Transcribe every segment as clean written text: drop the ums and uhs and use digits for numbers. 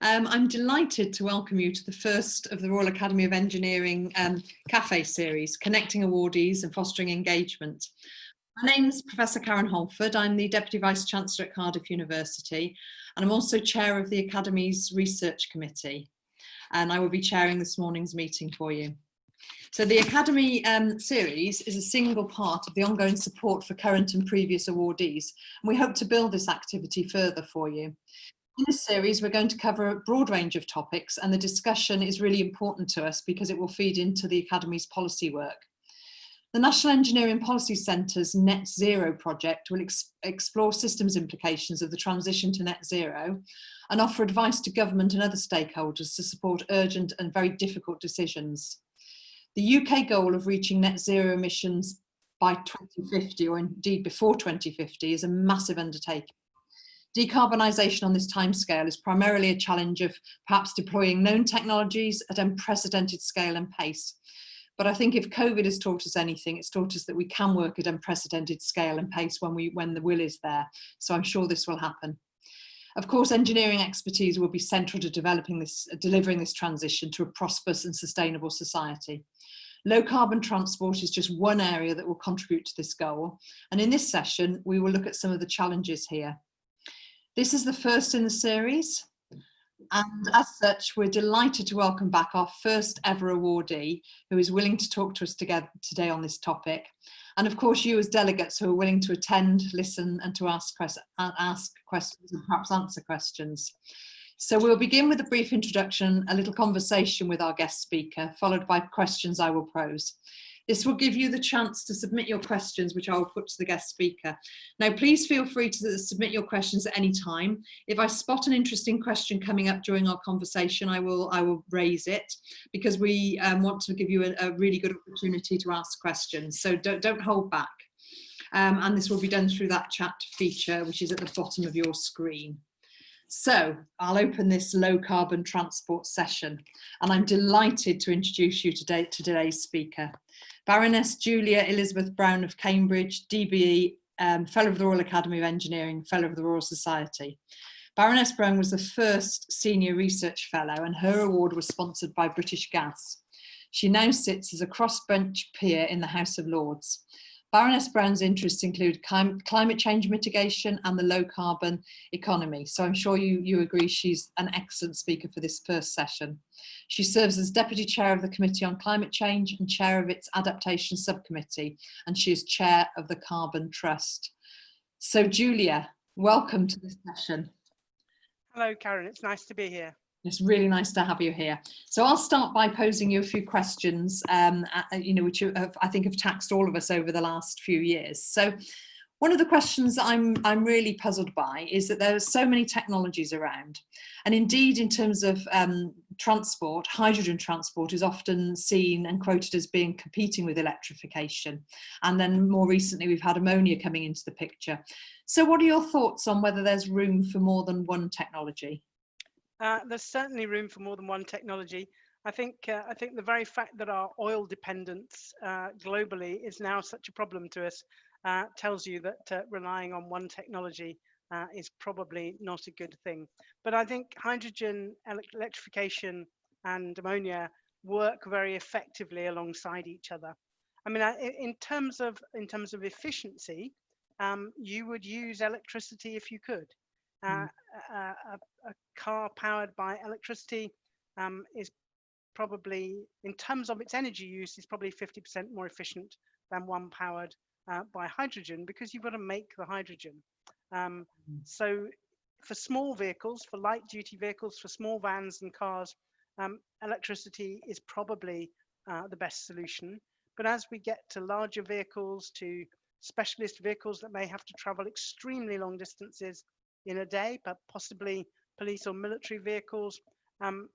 I'm delighted to welcome you to the first of the Royal Academy of Engineering Cafe series, Connecting Awardees and Fostering Engagement. My name is Professor Karen Holford. I'm the Deputy Vice-Chancellor at Cardiff University, and I'm also Chair of the Academy's Research Committee, and I will be chairing this morning's meeting for you. So the Academy series is a single part of the ongoing support for current and previous awardees, and we hope to build this activity further for you. In this series, we're going to cover a broad range of topics, and the discussion is really important to us because it will feed into the Academy's policy work. The National Engineering Policy Centre's Net Zero project will explore systems implications of the transition to net zero and offer advice to government and other stakeholders to support urgent and very difficult decisions. The UK goal of reaching net zero emissions by 2050, or indeed before 2050, is a massive undertaking. Decarbonisation on this timescale is primarily a challenge of perhaps deploying known technologies at unprecedented scale and pace. But I think if COVID has taught us anything, it's taught us that we can work at unprecedented scale and pace when the will is there. So I'm sure this will happen. Of course, engineering expertise will be central to delivering this transition to a prosperous and sustainable society. Low carbon transport is just one area that will contribute to this goal. And in this session, we will look at some of the challenges here. This is the first in the series, and as such, we're delighted to welcome back our first ever awardee who is willing to talk to us today on this topic. And of course, you as delegates who are willing to attend, listen, and to ask questions and perhaps answer questions. So we'll begin with a brief introduction, a little conversation with our guest speaker, followed by questions I will pose. This will give you the chance to submit your questions, which I will put to the guest speaker. Now, please feel free to submit your questions at any time. If I spot an interesting question coming up during our conversation, I will raise it, because we want to give you a really good opportunity to ask questions. So don't hold back. And this will be done through that chat feature, which is at the bottom of your screen. So I'll open this low carbon transport session, and I'm delighted to introduce you to today's speaker, Baroness Julia Elizabeth Brown of Cambridge, DBE, Fellow of the Royal Academy of Engineering, Fellow of the Royal Society. Baroness Brown was the first Senior Research Fellow, and her award was sponsored by British Gas. She now sits as a crossbench peer in the House of Lords. Baroness Brown's interests include climate change mitigation and the low carbon economy. So I'm sure you agree she's an excellent speaker for this first session. She serves as Deputy Chair of the Committee on Climate Change and Chair of its Adaptation Sub-Committee, and she is Chair of the Carbon Trust. So Julia, welcome to this session. Hello Karen, it's nice to be here. It's really nice to have you here. So I'll start by posing you a few questions, which I think have taxed all of us over the last few years. So one of the questions I'm really puzzled by is that there are so many technologies around. And indeed, in terms of transport, hydrogen transport is often seen and quoted as being competing with electrification. And then more recently, we've had ammonia coming into the picture. So what are your thoughts on whether there's room for more than one technology? There's certainly room for more than one technology. I think the very fact that our oil dependence globally is now such a problem to us tells you that relying on one technology is probably not a good thing. But I think hydrogen, electrification, and ammonia work very effectively alongside each other. I mean, in terms of efficiency, you would use electricity if you could. A car powered by electricity is probably, in terms of its energy use, is probably 50% more efficient than one powered by hydrogen, because you've got to make the hydrogen. So for small vehicles, for light duty vehicles, for small vans and cars, electricity is probably the best solution. But as we get to larger vehicles, to specialist vehicles that may have to travel extremely long distances in a day, but possibly police or military vehicles,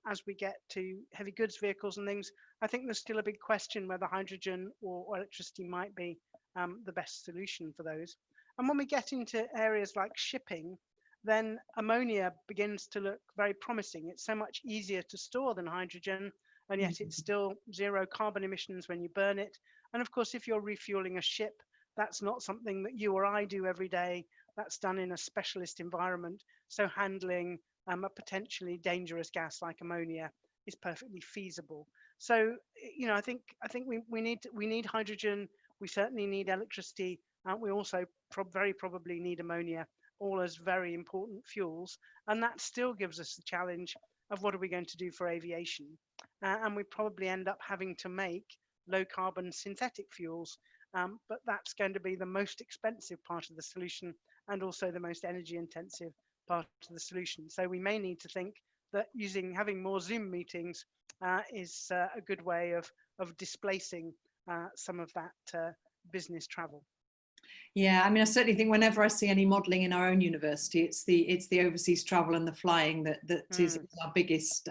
as we get to heavy goods vehicles and things, I think there's still a big question whether hydrogen or electricity might be the best solution for those. And when we get into areas like shipping, then ammonia begins to look very promising. It's so much easier to store than hydrogen, and yet it's still zero carbon emissions when you burn it. And of course, if you're refueling a ship, that's not something that you or I do every day. That's done in a specialist environment. So handling a potentially dangerous gas like ammonia is perfectly feasible. So, I think we need hydrogen. We certainly need electricity. We also very probably need ammonia, all as very important fuels. And that still gives us the challenge of what are we going to do for aviation? And we probably end up having to make low carbon synthetic fuels. But that's going to be the most expensive part of the solution and also the most energy intensive part of the solution. So we may need to think that having more Zoom meetings is a good way of displacing some of that business travel. Yeah, I mean, I certainly think whenever I see any modelling in our own university, it's the overseas travel and the flying that is our biggest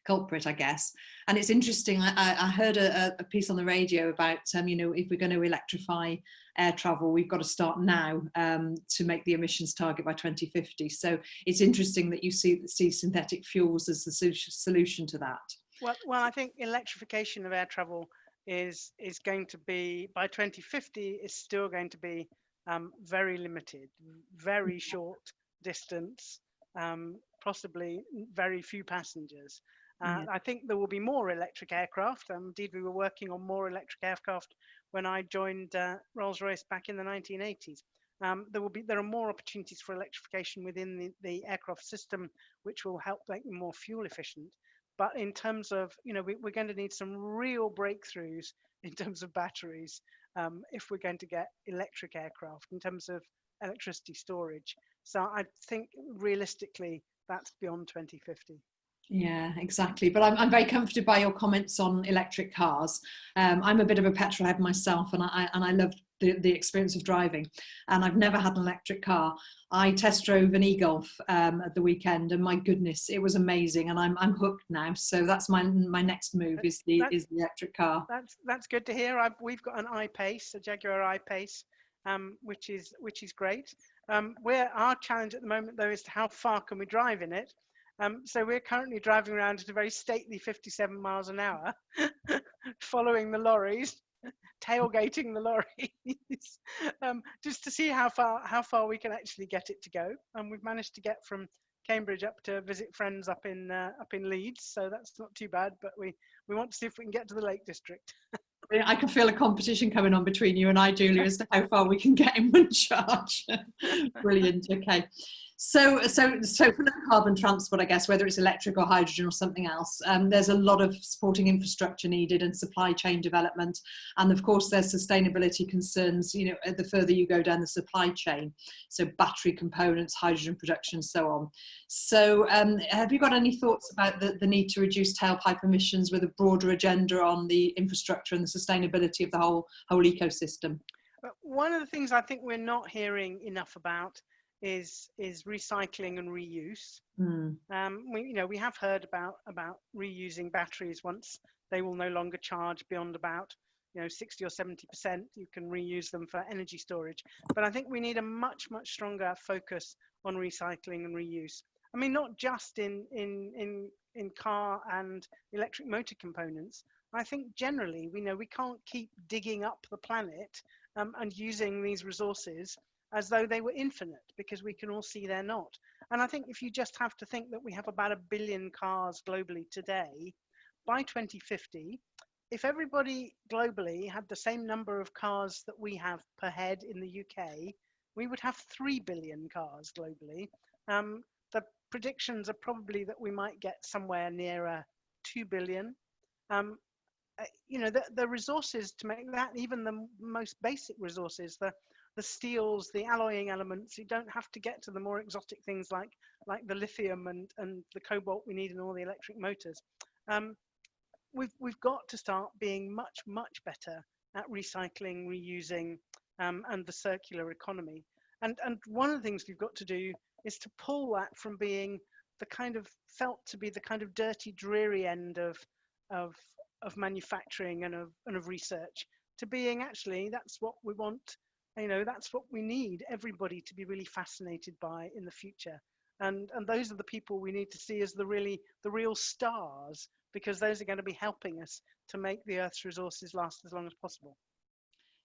culprit, I guess. And it's interesting. I heard a piece on the radio about if we're going to electrify air travel, we've got to start now to make the emissions target by 2050. So it's interesting that you see synthetic fuels as the solution to that. Well, I think electrification of air travel is going to be, by 2050, is still going to be very limited, very short distance, possibly very few passengers. I think there will be more electric aircraft. Indeed, we were working on more electric aircraft when I joined Rolls-Royce back in the 1980s. There are more opportunities for electrification within the aircraft system, which will help make them more fuel efficient. But in terms of, we're going to need some real breakthroughs in terms of batteries if we're going to get electric aircraft in terms of electricity storage. So I think realistically, that's beyond 2050. Yeah, exactly. But I'm very comforted by your comments on electric cars. I'm a bit of a petrol head myself, and I love the experience of driving. And I've never had an electric car. I test drove an e-Golf at the weekend, and my goodness, it was amazing. And I'm hooked now. So that's my next move is the electric car. That's good to hear. We've got an I-Pace, a Jaguar I-Pace, which is great. Our challenge at the moment though is how far can we drive in it. So we're currently driving around at a very stately 57 miles an hour, following the lorries, tailgating the lorries, just to see how far we can actually get it to go. And we've managed to get from Cambridge up to visit friends up in Leeds, so that's not too bad. But we want to see if we can get to the Lake District. I can feel a competition coming on between you and I, Julia, as to how far we can get in one charge. Brilliant. Okay. So for low carbon transport, I guess, whether it's electric or hydrogen or something else, there's a lot of supporting infrastructure needed and supply chain development. And of course, there's sustainability concerns, the further you go down the supply chain. So battery components, hydrogen production, so on. So have you got any thoughts about the need to reduce tailpipe emissions with a broader agenda on the infrastructure and the sustainability of the whole ecosystem? One of the things I think we're not hearing enough about is recycling and reuse. We have heard about reusing batteries once they will no longer charge beyond about 60 or 70%. You can reuse them for energy storage, but I think we need a much stronger focus on recycling and reuse. I mean, not just in car and electric motor components. I think generally we can't keep digging up the planet and using these resources as though they were infinite, because we can all see they're not. And I think if you just have to think that we have about 1 billion cars globally today, by 2050, if everybody globally had the same number of cars that we have per head in the UK, we would have 3 billion cars globally. The predictions are probably that we might get somewhere nearer 2 billion. The resources to make that, even the most basic resources, the steels, the alloying elements, you don't have to get to the more exotic things like the lithium and the cobalt we need in all the electric motors. We've got to start being much better at recycling, reusing, and the circular economy. And one of the things we've got to do is to pull that from being felt to be the kind of dirty, dreary end of manufacturing and of research, to being actually that's what we want. That's what we need everybody to be really fascinated by in the future. And those are the people we need to see as the real stars, because those are going to be helping us to make the Earth's resources last as long as possible.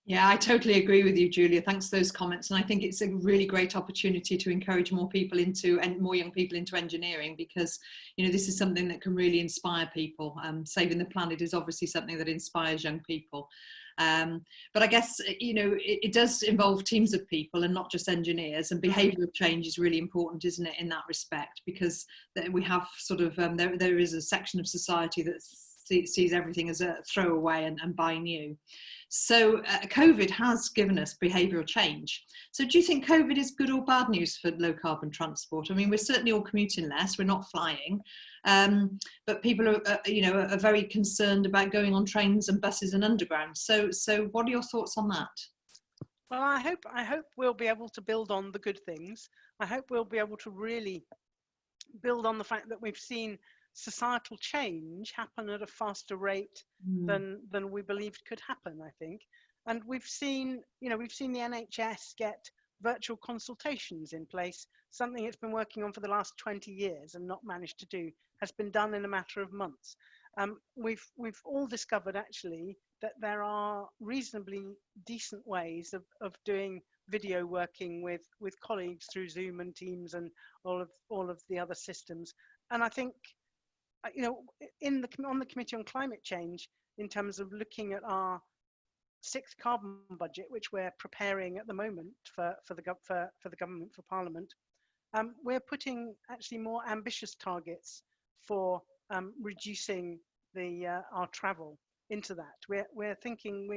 Yeah, I totally agree with you, Julia. Thanks for those comments. And I think it's a really great opportunity to encourage more people into, and more young people into engineering, because, you know, this is something that can really inspire people. Saving the planet is obviously something that inspires young people. But I guess, you know, it does involve teams of people and not just engineers, and behavioural change is really important, isn't it, in that respect, because we have sort of, there is a section of society that sees everything as a throwaway and buy new. So COVID has given us behavioural change. So do you think COVID is good or bad news for low carbon transport? I mean, we're certainly all commuting less, we're not flying, but people are, you know, are very concerned about going on trains and buses and underground. So what are your thoughts on that? Well, I hope we'll be able to build on the good things. I hope we'll be able to really build on the fact that we've seen societal change happen at a faster rate than we believed could happen, I think. And we've seen, you know, we've seen the NHS get virtual consultations in place. Something it's been working on for the last 20 years and not managed to do has been done in a matter of months. We've all discovered actually that there are reasonably decent ways of doing video working with colleagues through Zoom and Teams and all of the other systems. And I think, you know, on the Committee on Climate Change, in terms of looking at our 6th carbon budget, which we're preparing at the moment for the government, for Parliament, we're putting actually more ambitious targets for reducing our travel into that. We're thinking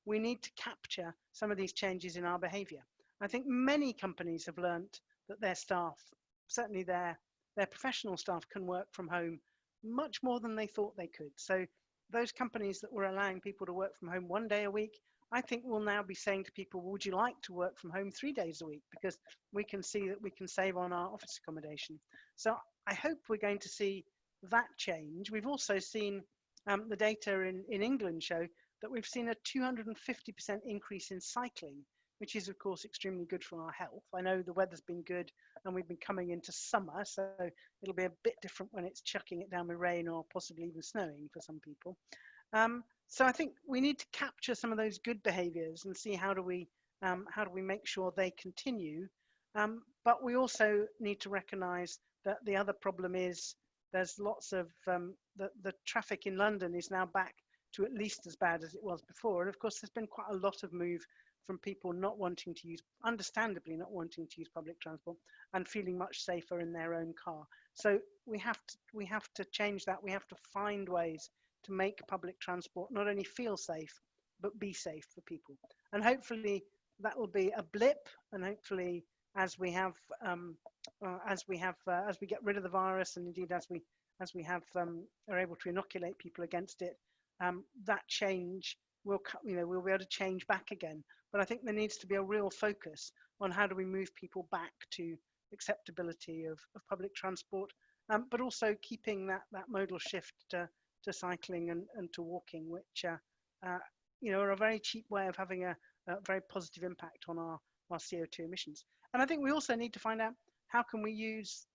we need to capture some of these changes in our behaviour. I think many companies have learnt that their staff, certainly their professional staff, can work from home much more than they thought they could. So those companies that were allowing people to work from home 1 day a week, I think will now be saying to people, would you like to work from home 3 days a week? Because we can see that we can save on our office accommodation. So I hope we're going to see that change. We've also seen the data in England show that we've seen a 250% increase in cycling, which is of course extremely good for our health. I know the weather's been good and we've been coming into summer, so it'll be a bit different when it's chucking it down with rain or possibly even snowing for some people. So I think we need to capture some of those good behaviours and see how do we make sure they continue. But we also need to recognise that the other problem is there's lots of the traffic in London is now back to at least as bad as it was before. And of course, there's been quite a lot of move from people not wanting to use, understandably not wanting to use public transport and feeling much safer in their own car. So we have to change that. We have to find ways to make public transport not only feel safe, but be safe for people. And hopefully that will be a blip. And hopefully as we get rid of the virus, and indeed as we are able to inoculate people against it, that change we'll be able to change back again. But I think there needs to be a real focus on how do we move people back to acceptability of public transport, but also keeping that modal shift to cycling and to walking, which are a very cheap way of having a very positive impact on our CO2 emissions. And I think we also need to find out how can we use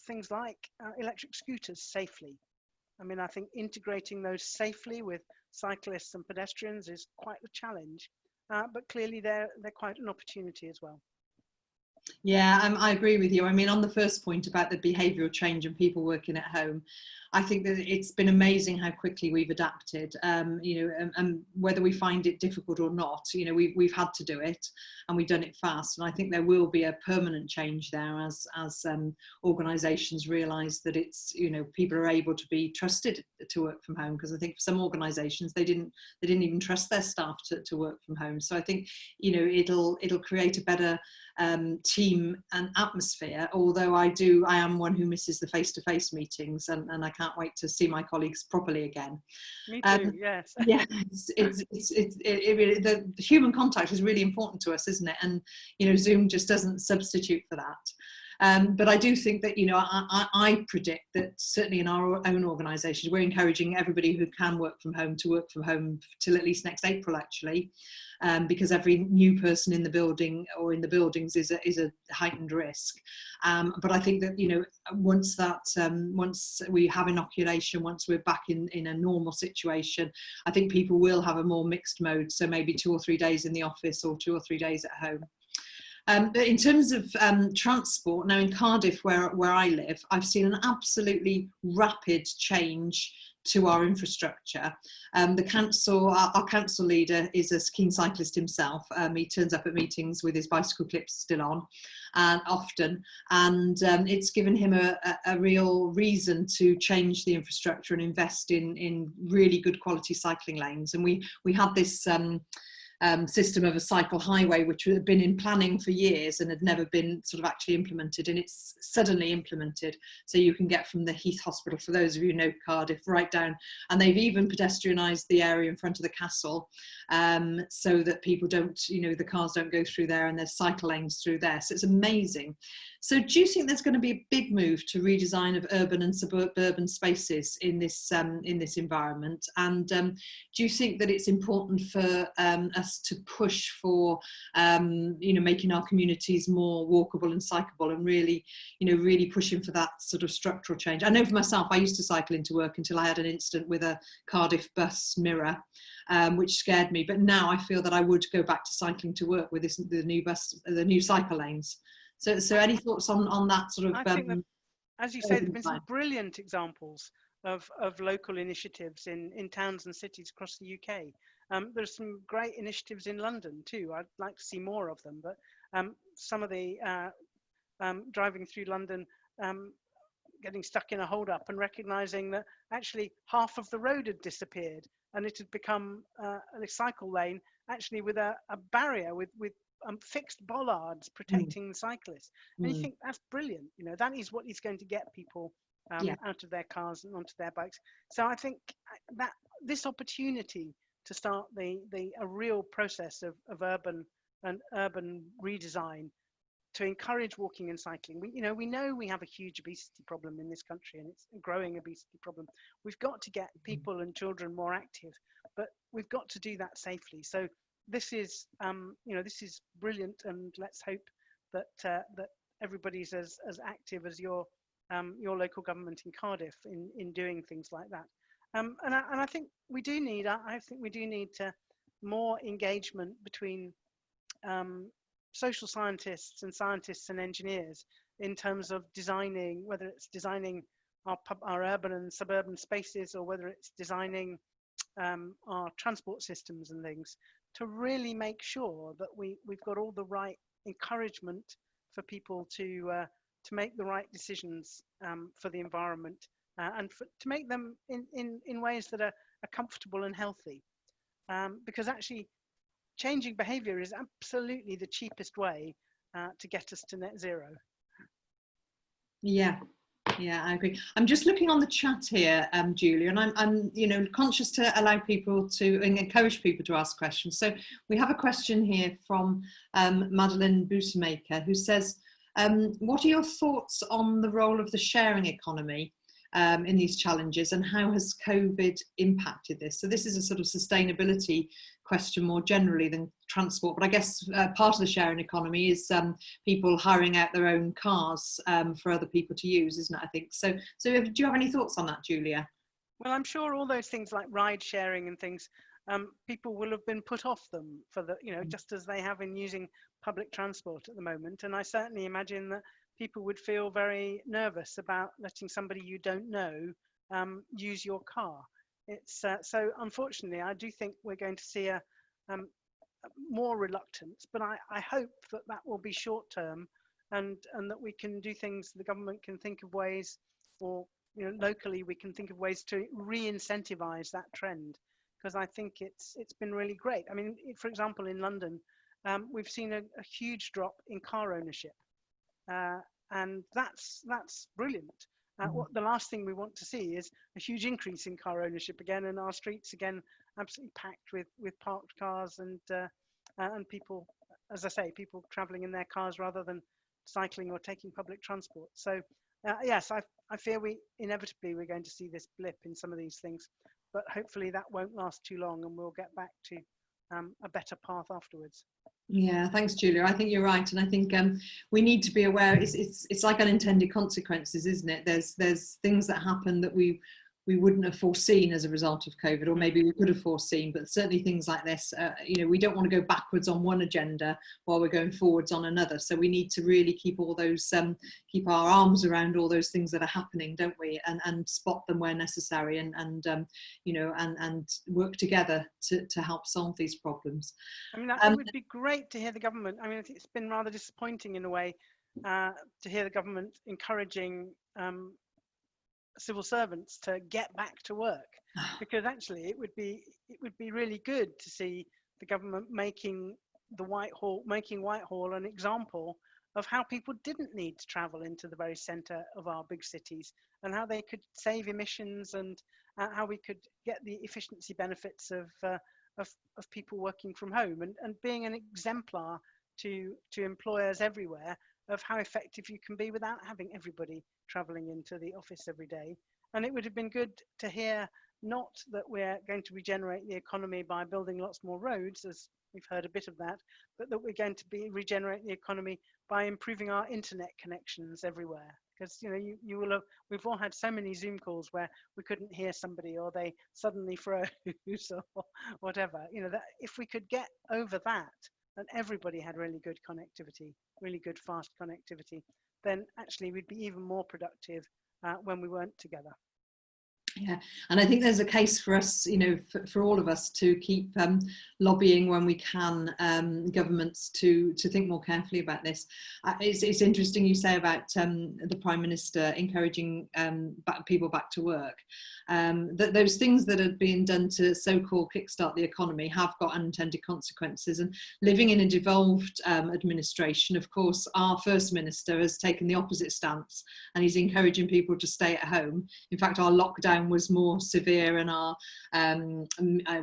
things like electric scooters safely. I mean, I think integrating those safely with cyclists and pedestrians is quite a challenge, but clearly they're quite an opportunity as well. Yeah, I agree with you. I mean, on the first point about the behavioural change and people working at home, I think that it's been amazing how quickly we've adapted, and whether we find it difficult or not, we've had to do it and we've done it fast. And I think there will be a permanent change there as organisations realise that it's, people are able to be trusted to work from home, because I think for some organisations, they didn't even trust their staff to work from home. So I think, it'll create a better team and atmosphere, although I am one who misses the face-to-face meetings, and I can't wait to see my colleagues properly again. Me too, yes. Yeah, the human contact is really important to us, isn't it? And Zoom just doesn't substitute for that. But I do think that, I predict that certainly in our own organisations, we're encouraging everybody who can work from home to work from home till at least next April, actually, because every new person in the building or in the buildings is a heightened risk. But I think that, once we have inoculation, once we're back in a normal situation, I think people will have a more mixed mode. So maybe 2 or 3 days in the office or 2 or 3 days at home. But in terms of transport, now in Cardiff, where I live, I've seen an absolutely rapid change to our infrastructure. The council, our council leader is a keen cyclist himself. He turns up at meetings with his bicycle clips still on, and often, and it's given him a real reason to change the infrastructure and invest in really good quality cycling lanes. And we had this system of a cycle highway, which had been in planning for years and had never been sort of actually implemented, and it's suddenly implemented. So you can get from the Heath Hospital, for those of you who know Cardiff, right down, and they've even pedestrianised the area in front of the castle, so that people don't, the cars don't go through there, and there's cycle lanes through there. So it's amazing. So do you think there's going to be a big move to redesign of urban and suburban spaces in this environment? And do you think that it's important for us to push for making our communities more walkable and cyclable, and really pushing for that sort of structural change? I know for myself, I used to cycle into work until I had an incident with a Cardiff bus mirror, which scared me. But now I feel that I would go back to cycling to work with the new cycle lanes. So any thoughts on that sort of? I think that, as you say, there've been some brilliant examples of local initiatives in towns and cities across the UK. There's some great initiatives in London too. I'd like to see more of them, but some of the driving through London, getting stuck in a hold-up and recognising that actually half of the road had disappeared, and it had become a cycle lane, actually with a barrier with fixed bollards protecting the cyclists. And you think that's brilliant. That is what is going to get people out of their cars and onto their bikes. So I think that this opportunity to start a real process of urban redesign to encourage walking and cycling. We know we have a huge obesity problem in this country, and it's a growing obesity problem. We've got to get people and children more active, but we've got to do that safely. So this is this is brilliant, and let's hope that that everybody's as active as your local government in Cardiff in doing things like that. And I think we do need more engagement between social scientists and engineers in terms of designing, whether it's designing our urban and suburban spaces, or whether it's designing our transport systems and things, to really make sure that we've got all the right encouragement for people to make the right decisions for the environment, and to make them in ways that are comfortable and healthy, because actually changing behaviour is absolutely the cheapest way to get us to net zero. Yeah, I agree. I'm just looking on the chat here, Julia, and I'm conscious to allow people to encourage people to ask questions. So we have a question here from Madeleine Boosemaker, who says, what are your thoughts on the role of the sharing economy in these challenges, and how has COVID impacted this? So this is a sort of sustainability question more generally than transport, but I guess part of the sharing economy is people hiring out their own cars for other people to use, isn't it, I think? So do you have any thoughts on that, Julia? Well, I'm sure all those things like ride sharing and things, people will have been put off them for just as they have in using public transport at the moment. And I certainly imagine that people would feel very nervous about letting somebody you don't know use your car. It's so unfortunately, I do think we're going to see a more reluctance, but I hope that will be short term, and that we can do things. The government can think of ways, or locally we can think of ways to re-incentivize that trend, because I think it's been really great. I mean, for example, in London, we've seen a huge drop in car ownership, and that's brilliant. What the last thing we want to see is a huge increase in car ownership again, and our streets again absolutely packed with parked cars and people, as I say, people travelling in their cars rather than cycling or taking public transport. So yes, I fear we're going to see this blip in some of these things, but hopefully that won't last too long and we'll get back to a better path afterwards. Yeah, thanks, Julia. I think you're right, and I think we need to be aware. It's like unintended consequences, isn't it? There's things that happen that we wouldn't have foreseen as a result of COVID, or maybe we could have foreseen, but certainly things like this, we don't want to go backwards on one agenda while we're going forwards on another. So we need to really keep all those, keep our arms around all those things that are happening, don't we? And spot them where necessary, and work together to help solve these problems. I mean, it would be great to hear the government. I mean, it's been rather disappointing in a way to hear the government encouraging civil servants to get back to work, because actually it would be really good to see the government making Whitehall an example of how people didn't need to travel into the very centre of our big cities, and how they could save emissions, and how we could get the efficiency benefits of people working from home, and being an exemplar to employers everywhere of how effective you can be without having everybody travelling into the office every day. And it would have been good to hear not that we're going to regenerate the economy by building lots more roads, as we've heard a bit of that, but that we're going to regenerate the economy by improving our internet connections everywhere. Because we've all had so many Zoom calls where we couldn't hear somebody, or they suddenly froze, or whatever. That if we could get over that, and everybody had really good connectivity, really good fast connectivity, then actually we'd be even more productive when we weren't together. Yeah, and I think there's a case for us, for all of us to keep lobbying when we can governments to think more carefully about this. It's interesting you say about the Prime Minister encouraging people back to work. That those things that are being done to so-called kickstart the economy have got unintended consequences. And living in a devolved administration, of course, our First Minister has taken the opposite stance, and he's encouraging people to stay at home. In fact, our lockdown was more severe, and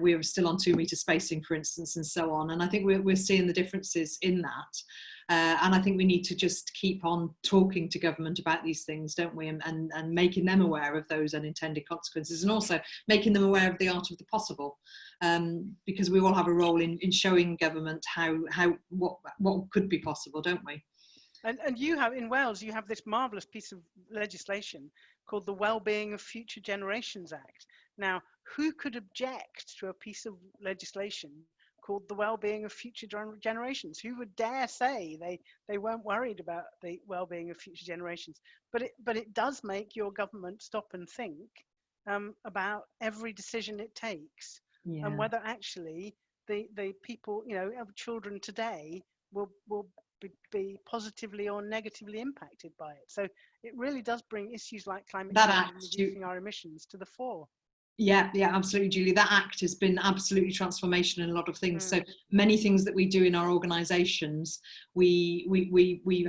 we were still on 2 metre spacing, for instance, and so on. And I think we're seeing the differences in that. And I think we need to just keep on talking to government about these things, don't we? And making them aware of those unintended consequences, and also making them aware of the art of the possible, because we all have a role in showing government what could be possible, don't we? And you have, in Wales, you have this marvellous piece of legislation called the Wellbeing of Future Generations Act. Now, who could object to a piece of legislation called the Wellbeing of Future Generations? Who would dare say they weren't worried about the well-being of future generations? But it does make your government stop and think about every decision it takes, and whether actually the people, children today will be positively or negatively impacted by it. So it really does bring issues like climate change and reducing our emissions to the fore. Yeah, absolutely, Julie. That act has been absolutely transformational in a lot of things. So many things that we do in our organisations, we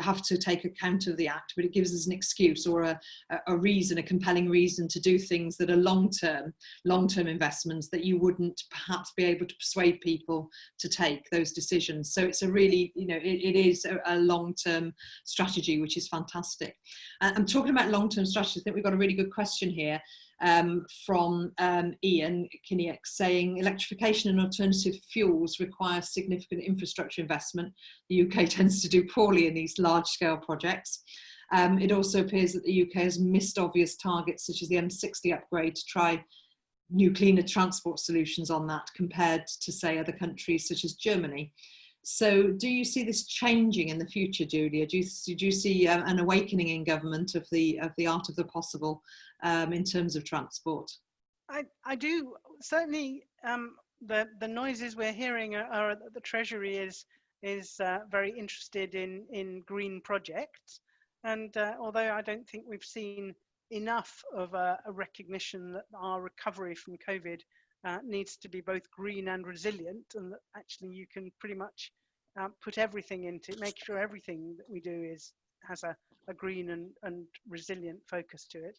have to take account of the act, but it gives us an excuse or a reason, a compelling reason to do things that are long-term investments that you wouldn't perhaps be able to persuade people to take those decisions. So it's a really, it is a long-term strategy, which is fantastic. I'm talking about long-term strategy. I think we've got a really good question here. From Ian Kinnick, saying electrification and alternative fuels require significant infrastructure investment. The UK tends to do poorly in these large-scale projects. It also appears that the UK has missed obvious targets, such as the M60 upgrade, to try new cleaner transport solutions on that, compared to, say, other countries such as Germany. So do you see this changing in the future, Julia? Do you see an awakening in government of the art of the possible in terms of transport? I do. Certainly, the noises we're hearing are that the Treasury is very interested in green projects. And although I don't think we've seen enough of a recognition that our recovery from COVID needs to be both green and resilient, and that actually you can pretty much put everything into it, make sure everything that we do has a green and resilient focus to it.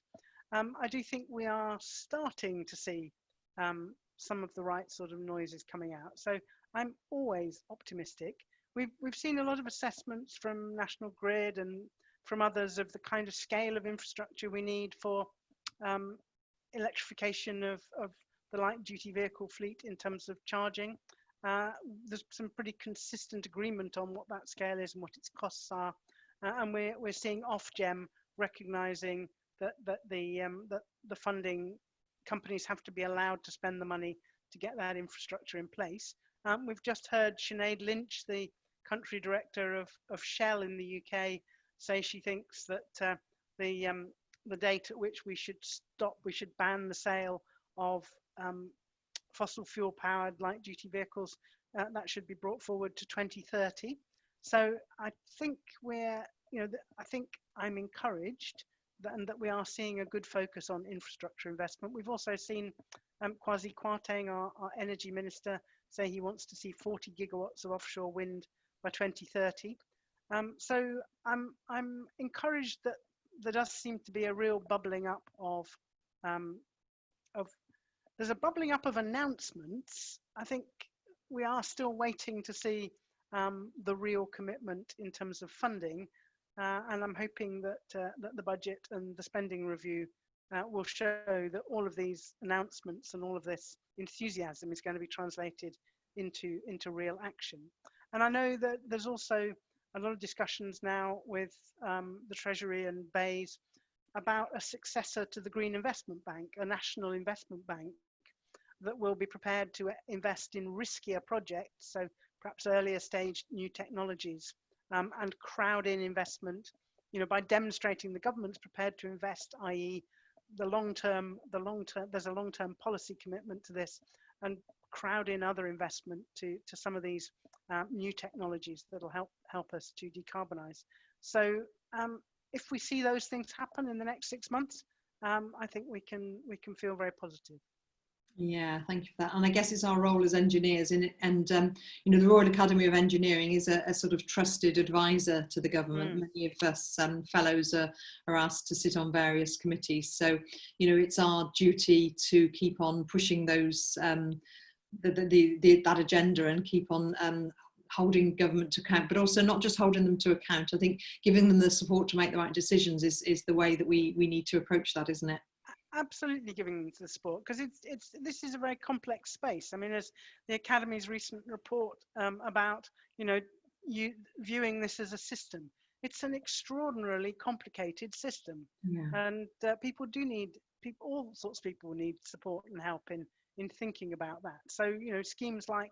I do think we are starting to see some of the right sort of noises coming out. So I'm always optimistic. we've seen a lot of assessments from National Grid and from others of the kind of scale of infrastructure we need for electrification of the light duty vehicle fleet in terms of charging. There's some pretty consistent agreement on what that scale is and what its costs are, and we're seeing Ofgem recognizing that the funding companies have to be allowed to spend the money to get that infrastructure in place. We've just heard Sinead Lynch, the country director of Shell in the UK, say she thinks that the date at which we should ban the sale of fossil fuel powered light duty vehicles, that should be brought forward to 2030. So I think I think I'm encouraged that we are seeing a good focus on infrastructure investment. We've also seen Kwasi Kwarteng, our energy minister, say he wants to see 40 gigawatts of offshore wind by 2030. So I'm encouraged that there does seem to be a real bubbling up of there's a bubbling up of announcements. I think we are still waiting to see the real commitment in terms of funding, and I'm hoping that the budget and the spending review will show that all of these announcements and all of this enthusiasm is going to be translated into real action. And I know that there's also a lot of discussions now with the Treasury and BEIS about a successor to the Green Investment Bank, a national investment bank that will be prepared to invest in riskier projects, so perhaps earlier stage new technologies, and crowd in investment, by demonstrating the government's prepared to invest, i.e. there's a long-term policy commitment to this, and crowd in other investment to some of these new technologies that'll help us to decarbonize. So if we see those things happen in the next 6 months, I think we can feel very positive. Yeah, thank you for that. And I guess it's our role as engineers in it. And, the Royal Academy of Engineering is a sort of trusted advisor to the government. Many of us fellows are asked to sit on various committees. So, it's our duty to keep on pushing those, that agenda and keep on holding government to account, but also not just holding them to account. I think giving them the support to make the right decisions is the way that we need to approach that, isn't it? Absolutely giving them the support, because this is a very complex space. I mean, as the Academy's recent report about you viewing this as a system, it's an extraordinarily complicated system, and all sorts of people need support and help in thinking about that. So schemes like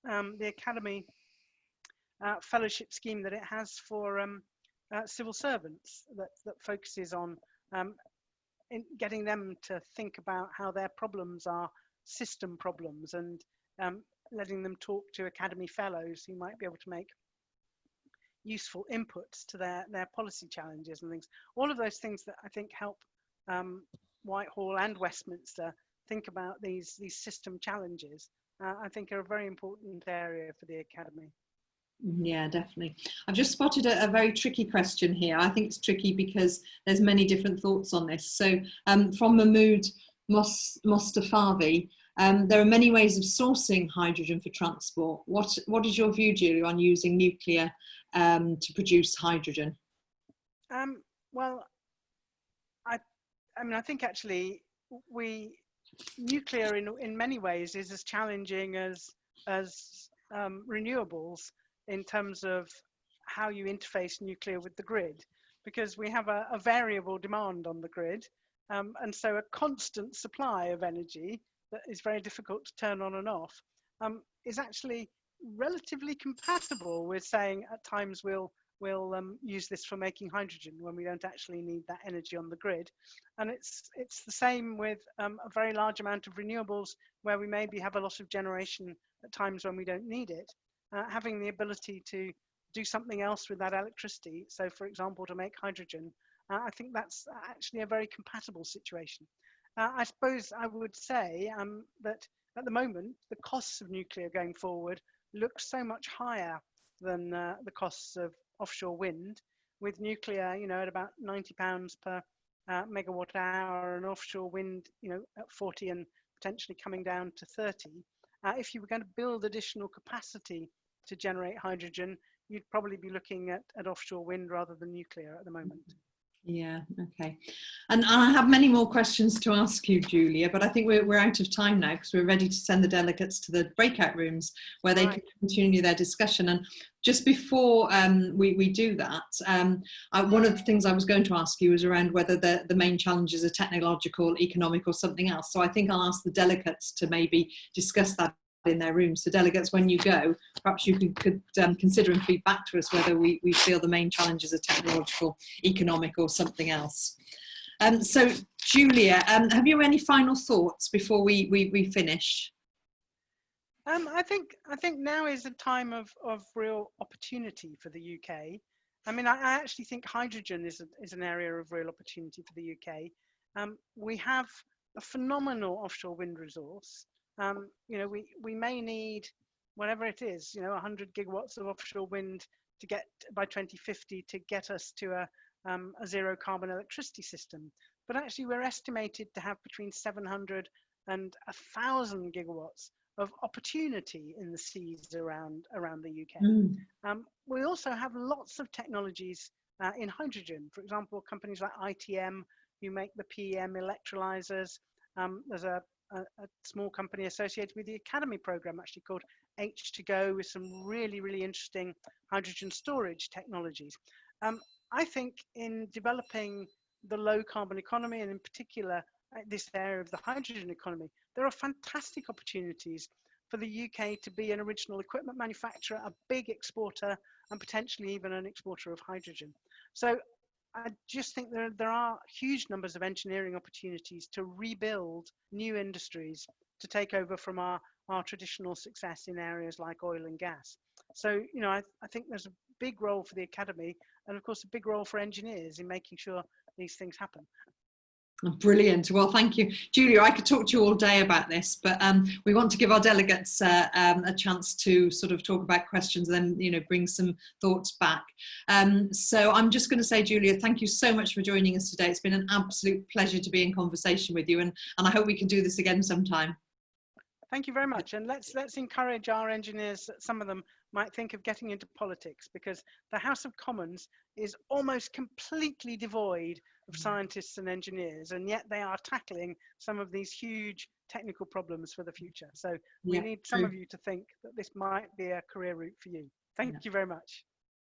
the Academy fellowship scheme that it has for civil servants that focuses on in getting them to think about how their problems are system problems, and letting them talk to Academy fellows who might be able to make useful inputs to their policy challenges and things. All of those things that I think help Whitehall and Westminster think about these system challenges, I think are a very important area for the Academy. Yeah, definitely. I've just spotted a very tricky question here. I think it's tricky because there's many different thoughts on this. So from Mahmood Mostafavi, there are many ways of sourcing hydrogen for transport. What is your view, Julie, on using nuclear to produce hydrogen? Well, I think actually nuclear in many ways is as challenging as renewables in terms of how you interface nuclear with the grid, because we have a variable demand on the grid, and so a constant supply of energy that is very difficult to turn on and off is actually relatively compatible with saying at times we'll use this for making hydrogen when we don't actually need that energy on the grid. And it's the same with a very large amount of renewables, where we maybe have a lot of generation at times when we don't need it. Having the ability to do something else with that electricity, so for example to make hydrogen, I think that's actually a very compatible situation. I suppose I would say that at the moment the costs of nuclear going forward look so much higher than the costs of offshore wind, with nuclear at about £90 per megawatt hour, and offshore wind at 40 and potentially coming down to 30. If you were going to build additional capacity to generate hydrogen, you'd probably be looking at offshore wind rather than nuclear at the moment. Yeah, okay. And I have many more questions to ask you, Julia, but I think we're out of time now because we're ready to send the delegates to the breakout rooms where they can continue their discussion. And just before we do that, one of the things I was going to ask you was around whether the main challenges are technological, economic or something else. So I think I'll ask the delegates to maybe discuss that in their rooms. So delegates, when you go, perhaps you could consider and feed back to us whether we feel the main challenges are technological, economic or something else. So Julia, have you any final thoughts before we finish? I think now is a time of real opportunity for the UK. I mean, I actually think hydrogen is an area of real opportunity for the UK. We have a phenomenal offshore wind resource. You know, we may need whatever it is, you know, 100 gigawatts of offshore wind to get by 2050 to get us to a zero carbon electricity system. But actually, we're estimated to have between 700 and 1,000 gigawatts of opportunity in the seas around the UK. We also have lots of technologies in hydrogen. For example, companies like ITM who make the PEM electrolyzers. There's a small company associated with the Academy program actually called H2Go with some really, really interesting hydrogen storage technologies. I think in developing the low carbon economy, and in particular this area of the hydrogen economy, there are fantastic opportunities for the UK to be an original equipment manufacturer, a big exporter, and potentially even an exporter of hydrogen. So I just think there are huge numbers of engineering opportunities to rebuild new industries to take over from our traditional success in areas like oil and gas. So, you know, I think there's a big role for the Academy and of course a big role for engineers in making sure these things happen. Brilliant. Well, thank you, Julia. I could talk to you all day about this, but we want to give our delegates a chance to sort of talk about questions and then, you know, bring some thoughts back. So I'm just going to say, Julia, thank you so much for joining us today. It's been an absolute pleasure to be in conversation with you, and I hope we can do this again sometime. Thank you very much, and let's encourage our engineers. Some of them might think of getting into politics, because the House of Commons is almost completely devoid of scientists and engineers, and yet they are tackling some of these huge technical problems for the future. So we need some of you to think that this might be a career route for you. Thank you very much.